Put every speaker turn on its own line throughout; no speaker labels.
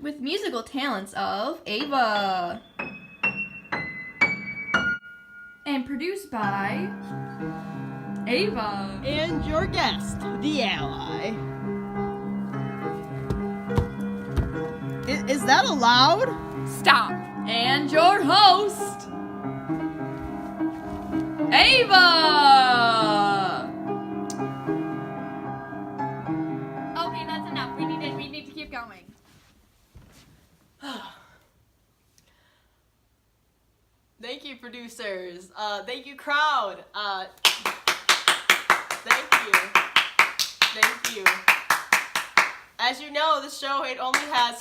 with musical talents of Ava. And produced by Ava.
And your guest, the ally. Is that allowed?
Stop. And your host, Ava.
Okay, that's enough. We need to keep going.
Thank you, producers. Thank you, crowd. Thank you. Thank you. As you know, the show it only has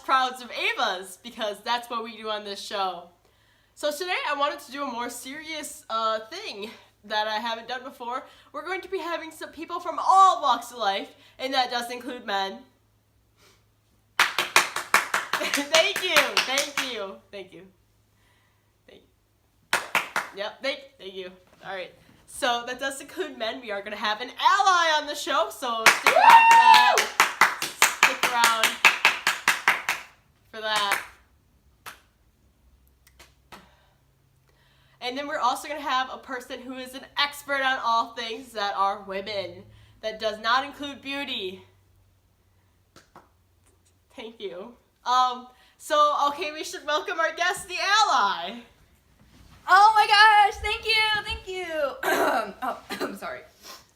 crowds of Avas because that's what we do on this show. So today I wanted to do a more serious thing that I haven't done before. We're going to be having some people from all walks of life, and that does include men. Thank you. Yep, thank you. All right. So that does include men. We are going to have an ally on the show, so stick around for that. Stick around for that. And then we're also going to have a person who is an expert on all things that are women. That does not include beauty. Thank you. Okay, we should welcome our guest, the ally.
Oh my gosh, thank you. I'm sorry.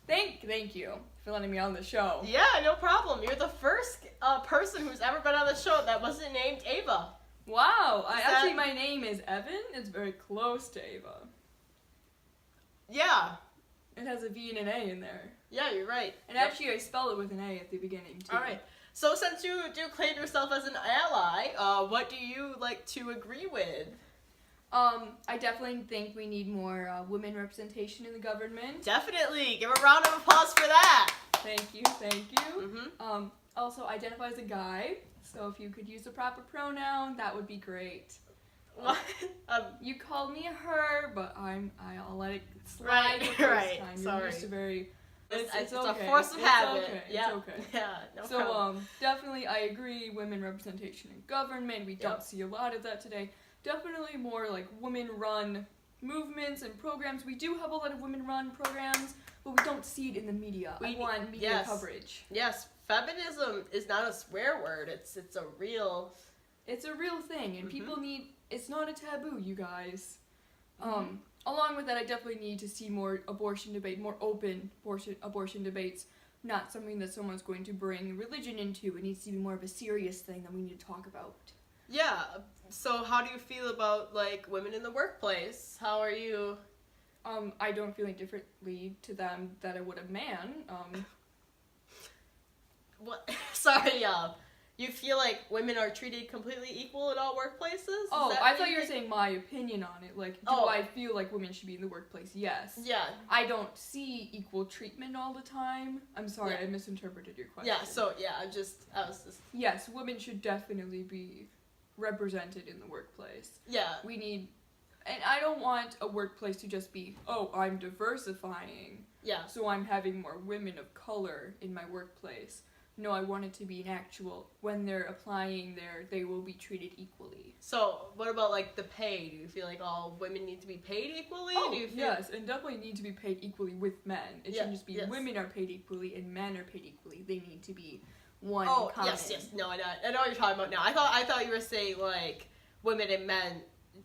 Thank you for letting me on the show.
Yeah, no problem. You're the first person who's ever been on the show that wasn't named Ava.
Wow, actually my name is Evan. It's very close to Ava.
Yeah.
It has a V and an A in there.
Yeah, you're right.
And actually I spell it with an A at the beginning too.
Alright. So since you do claim yourself as an ally, what do you like to agree with?
I definitely think we need more women representation in the government.
Definitely. Give a round of applause for that.
Thank you.
Mm-hmm.
Also identify as a guy, so if you could use the proper pronoun, that would be great.
What?
You called me a her, but I'll let it slide.
Right.
Time.
Sorry.
You're used to very.
It's
okay.
a force of habit.
Okay.
Yeah.
It's okay.
Yeah. No
So
problem.
definitely I agree. Women representation in government. We don't see a lot of that today. Definitely more like women-run movements and programs. We do have a lot of women-run programs, but we don't see it in the media. I want media coverage.
Yes, feminism is not a swear word. It's a real.
It's a real thing, and people need. It's not a taboo, you guys. Along with that, I definitely need to see more abortion debate, more open abortion debates. Not something that someone's going to bring religion into. It needs to be more of a serious thing that we need to talk about.
Yeah. So how do you feel about like women in the workplace? How are you?
I don't feel any differently to them than I would a man.
What? Sorry, you feel like women are treated completely equal in all workplaces?
I thought you were saying my opinion on it. Like, do I feel like women should be in the workplace? Yes.
Yeah.
I don't see equal treatment all the time. I'm sorry, I misinterpreted your question.
Yeah, I was just.
Yes, women should definitely be represented in the workplace.
Yeah.
We need, and I don't want a workplace to just be, I'm diversifying.
Yeah.
So I'm having more women of color in my workplace. No, I want it to be an actual, when they're applying there, they will be treated equally.
So, what about, like, the pay? Do you feel like all women need to be paid equally? Do you feel...
Yes, and definitely need to be paid equally with men. It shouldn't just be women are paid equally and men are paid equally. They need to be one common.
Yes. No, I know what you're talking about now. I thought you were saying, like, women and men...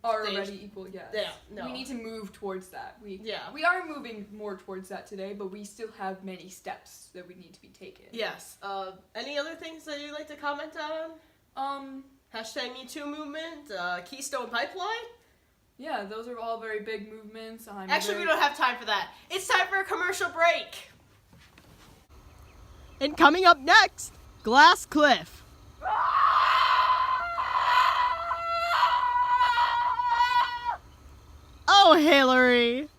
Are already equal, yes.
Yeah, no.
We need to move towards that. We are moving more towards that today, but we still have many steps that we need to be taken.
Yes. Any other things that you'd like to comment on? Hashtag Me Too movement, Keystone Pipeline?
Yeah, those are all very big movements.
We don't have time for that. It's time for a commercial break. And coming up next, Glass Cliff. Oh, Hillary!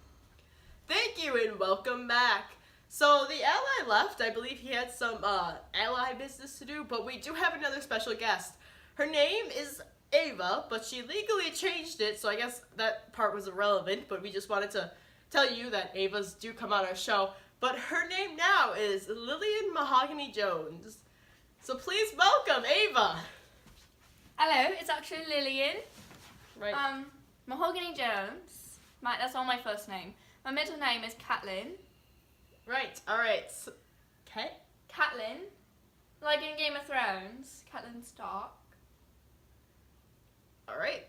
Thank you and welcome back. So the ally left. I believe he had some ally business to do, but we do have another special guest. Her name is Ava, but she legally changed it, so I guess that part was irrelevant, but we just wanted to tell you that Avas do come on our show. but her name now is Lillian Mahogany Jones. So please welcome Ava.
Hello, it's actually Lillian.
Right.
Mahogany Jones. That's all my first name. My middle name is Catelyn.
Right. All right. So, okay.
Catelyn, like in Game of Thrones, Catelyn Stark.
All right.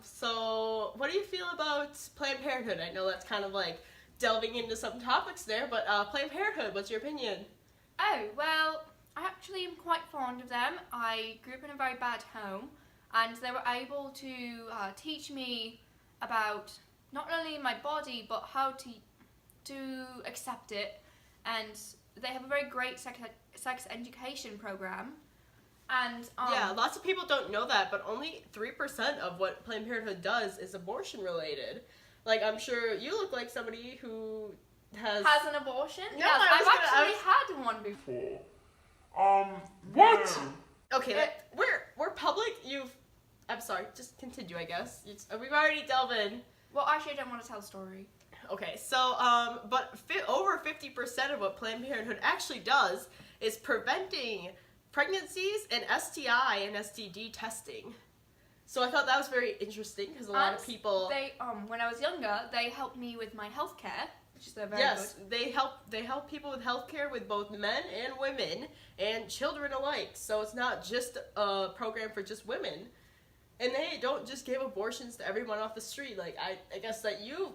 So what do you feel about Planned Parenthood? I know that's kind of like delving into some topics there, but Planned Parenthood, what's your opinion?
Oh, well, I actually am quite fond of them. I grew up in a very bad home, and they were able to teach me about not only my body, but how to accept it. And they have a very great sex education program. And
yeah, lots of people don't know that, but only 3% of what Planned Parenthood does is abortion related. Like, I'm sure you look like somebody who has
an abortion?
No,
yes,
I was
I've
gonna-
actually had one before.
What?
Okay, we're public. I'm sorry. Just continue, I guess. We've already delved in.
Well, actually, I don't want to tell a story.
Okay, so but over 50% of what Planned Parenthood actually does is preventing pregnancies and STI and STD testing. So I thought that was very interesting because a lot of people.
They when I was younger, they helped me with my healthcare, which is very
Yes,
good.
they help people with healthcare with both men and women and children alike. So it's not just a program for just women. And they don't just give abortions to everyone off the street. Like I guess that you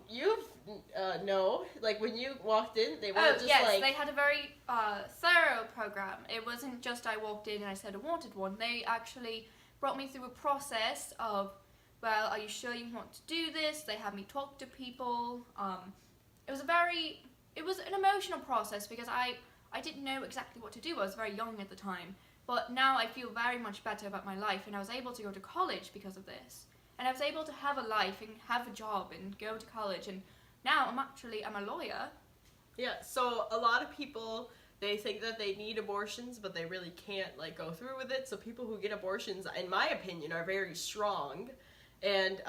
know, like when you walked in, they weren't just
yes,
like.
they had a very thorough program. It wasn't just I walked in and I said I wanted one. They actually brought me through a process of, well, are you sure you want to do this? They had me talk to people. It was an emotional process because I didn't know exactly what to do. I was very young at the time. But now I feel very much better about my life, and I was able to go to college because of this. And I was able to have a life and have a job and go to college, and now I'm a lawyer.
Yeah, so a lot of people, they think that they need abortions, but they really can't like go through with it. So people who get abortions, in my opinion, are very strong. And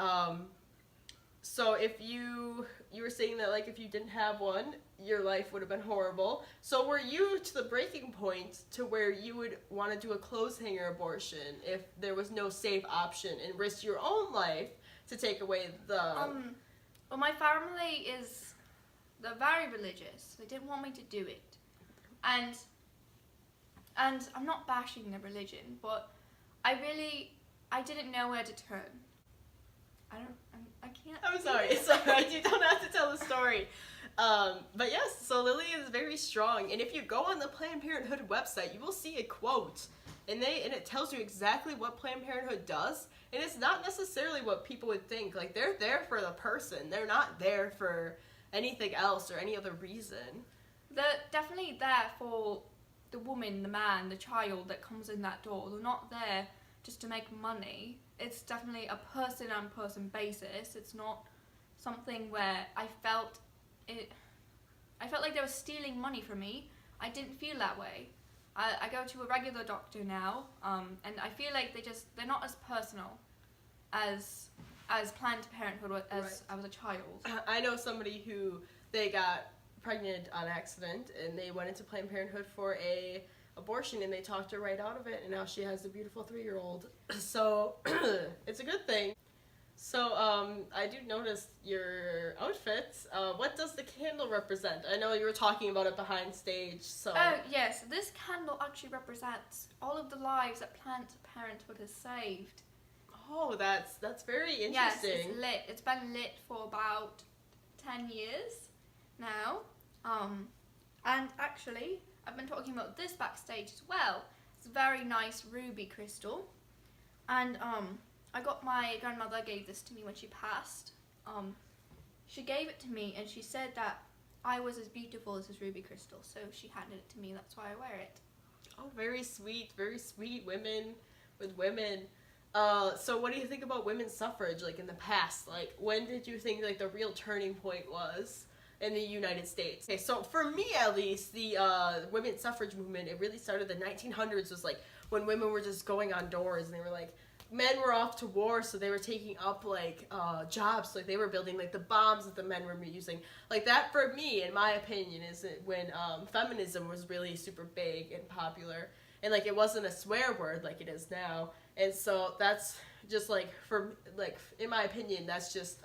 so if you were saying that like if you didn't have one, your life would have been horrible. So were you to the breaking point to where you would want to do a clothes hanger abortion if there was no safe option and risk your own life to take away the
Well, my family they're very religious. They didn't want me to do it. And I'm not bashing their religion, but I didn't know where to turn. I can't.
I'm sorry, it's alright, you don't have to tell the story. But yes, so Lily is very strong, and if you go on the Planned Parenthood website, you will see a quote, and it tells you exactly what Planned Parenthood does, and it's not necessarily what people would think. Like, they're there for the person, they're not there for anything else or any other reason.
They're definitely there for the woman, the man, the child that comes in that door. They're not there just to make money. It's definitely a person-on-person basis. It's not something where I felt like they were stealing money from me. I didn't feel that way. I go to a regular doctor now, and I feel like they're not as personal as Planned Parenthood as
Right.
I was a child.
I know somebody who they got pregnant on accident, and they went into Planned Parenthood for a abortion, and they talked her right out of it, and now she has a beautiful 3-year-old. So it's a good thing. So I do notice your outfits. What does the candle represent? I know you were talking about it behind stage. So
Oh yes, this candle actually represents all of the lives that Planned Parenthood has saved.
oh, that's very interesting.
Yes, it's lit. It's been lit for about 10 years now. And actually, I've been talking about this backstage as well. It's a very nice ruby crystal. And my grandmother gave this to me when she passed. She gave it to me and she said that I was as beautiful as this ruby crystal. So she handed it to me, that's why I wear it.
Oh, very sweet women with women. So what do you think about women's suffrage, like in the past? Like, when did you think like the real turning point was in the United States? Okay, so for me at least, the women's suffrage movement, it really started in the 1900s, was like when women were just going on doors and they were like, men were off to war, so they were taking up like jobs, like they were building like the bombs that the men were using. Like that, for me, in my opinion, is when feminism was really super big and popular, and like it wasn't a swear word like it is now. And so that's just like in my opinion, that's just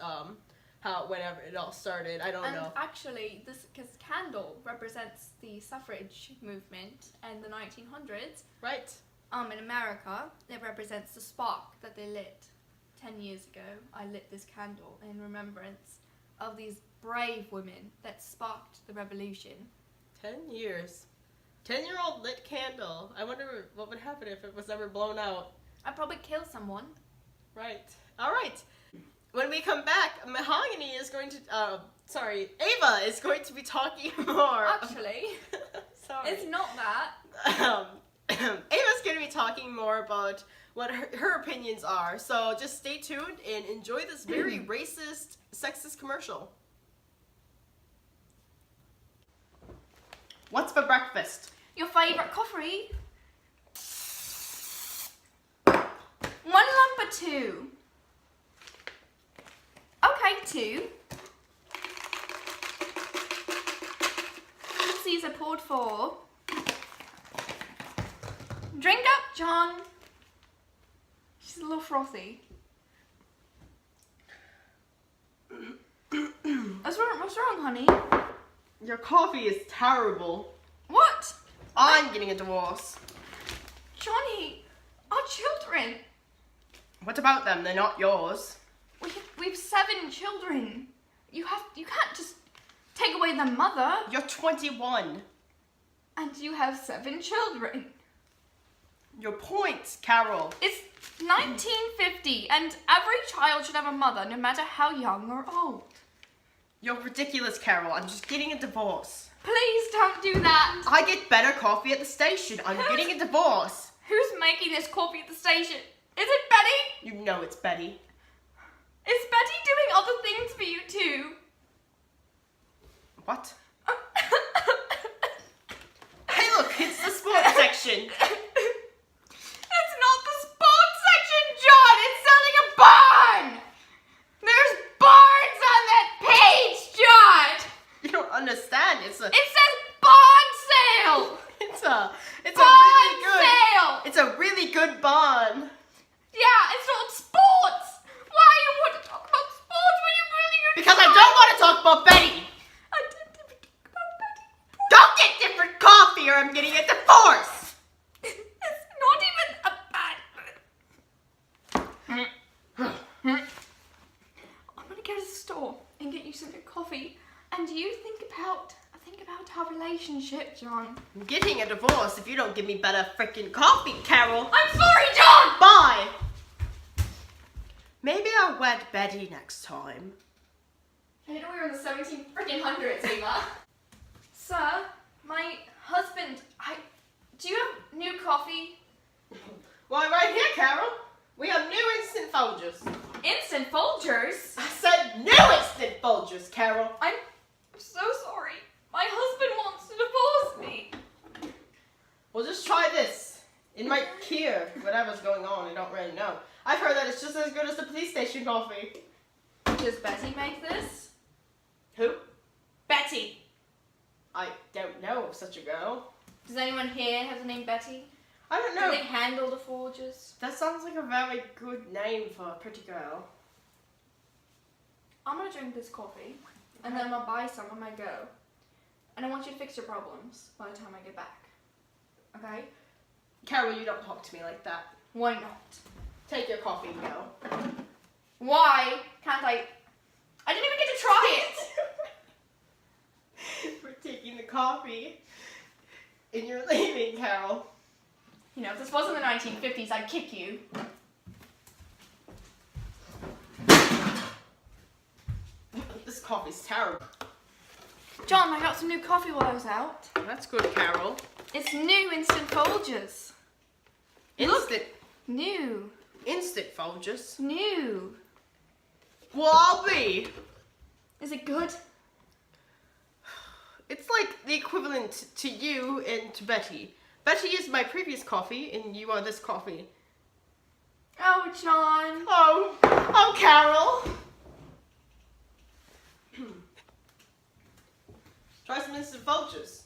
how whenever it all started. I don't know.
And actually, this because candle represents the suffrage movement and the 1900s.
Right.
In America, it represents the spark that they lit 10 years ago. I lit this candle in remembrance of these brave women that sparked the revolution.
10 years. 10-year-old lit candle. I wonder what would happen if it was ever blown out.
I'd probably kill someone.
Right. All right. When we come back, Mahogany is going to, Ava is going to be talking more.
Actually,
Sorry.
it's not that.
Ava's going to be talking more about what her opinions are. So just stay tuned and enjoy this very racist, sexist commercial. What's for breakfast?
Your favourite coffee? 1 lump or 2? Okay, 2. These are poured for. Drink up, John. She's a little frothy. What's wrong, honey?
Your coffee is terrible.
What?
I'm getting a divorce.
Johnny, our children.
What about them? They're not yours.
We've 7 children. You can't just take away the mother.
You're 21.
And you have 7 children.
Your point, Carol.
It's 1950, and every child should have a mother, no matter how young or old.
You're ridiculous, Carol. I'm just getting a divorce.
Please don't do that.
I get better coffee at the station. I'm getting a divorce.
Who's making this coffee at the station? Is it Betty?
You know it's Betty.
Is Betty doing other things for you too?
What? Hey, look, it's the sports section.
It's not the sports section, John. It's selling a barn. There's barns on that page, John.
You don't understand.
It says barn sale.
It's a
Barn
really good.
sale.
It's a really good barn.
Yeah, it's not sports. Why you want to talk about sports when you really are
Because I don't want to talk about Betty.
I didn't even talk about Betty.
Don't get different coffee or I'm getting a divorce.
It's not even a bad. I'm gonna go to the store and get you some good coffee, and you think about our relationship, John.
I'm getting a divorce if you don't give me better freaking coffee, Carol.
I'm sorry, John.
Bye. Maybe I'll wed Betty next time.
I didn't know we were in the 1700s, Eva. Sir, my husband, do you have new coffee?
Why, right here, Carol. We have new instant Folgers.
Instant Folgers?
I said new instant Folgers, Carol.
I'm so sorry. My husband wants to divorce me.
Well, just try this. It might cure whatever's going on. I don't really know. I've heard that it's just as good as the police station coffee.
Does Betty make this?
Who?
Betty.
I don't know of such a girl.
Does anyone here have the name Betty?
I don't
Do
know.
they handle the Folgers?
That sounds like a very good name for a pretty girl.
I'm gonna drink this coffee, and then I'm gonna buy some when I go. And I want you to fix your problems by the time I get back. Okay?
Carol, you don't talk to me like that.
Why not?
Take your coffee and go.
Why can't I? I didn't even get to try it!
We're taking the coffee. And you're leaving, Carol.
You know, if this wasn't the 1950s, I'd kick you.
This coffee's terrible.
John, I got some new coffee while I was out.
That's good, Carol.
It's new instant Folgers.
Instant.
New.
Instant Folgers.
New.
Well, I'll be.
Is it good?
It's like the equivalent to you and to Betty. Betty is my previous coffee, and you are this coffee.
Oh, John.
Oh, Carol. Try some instant vultures.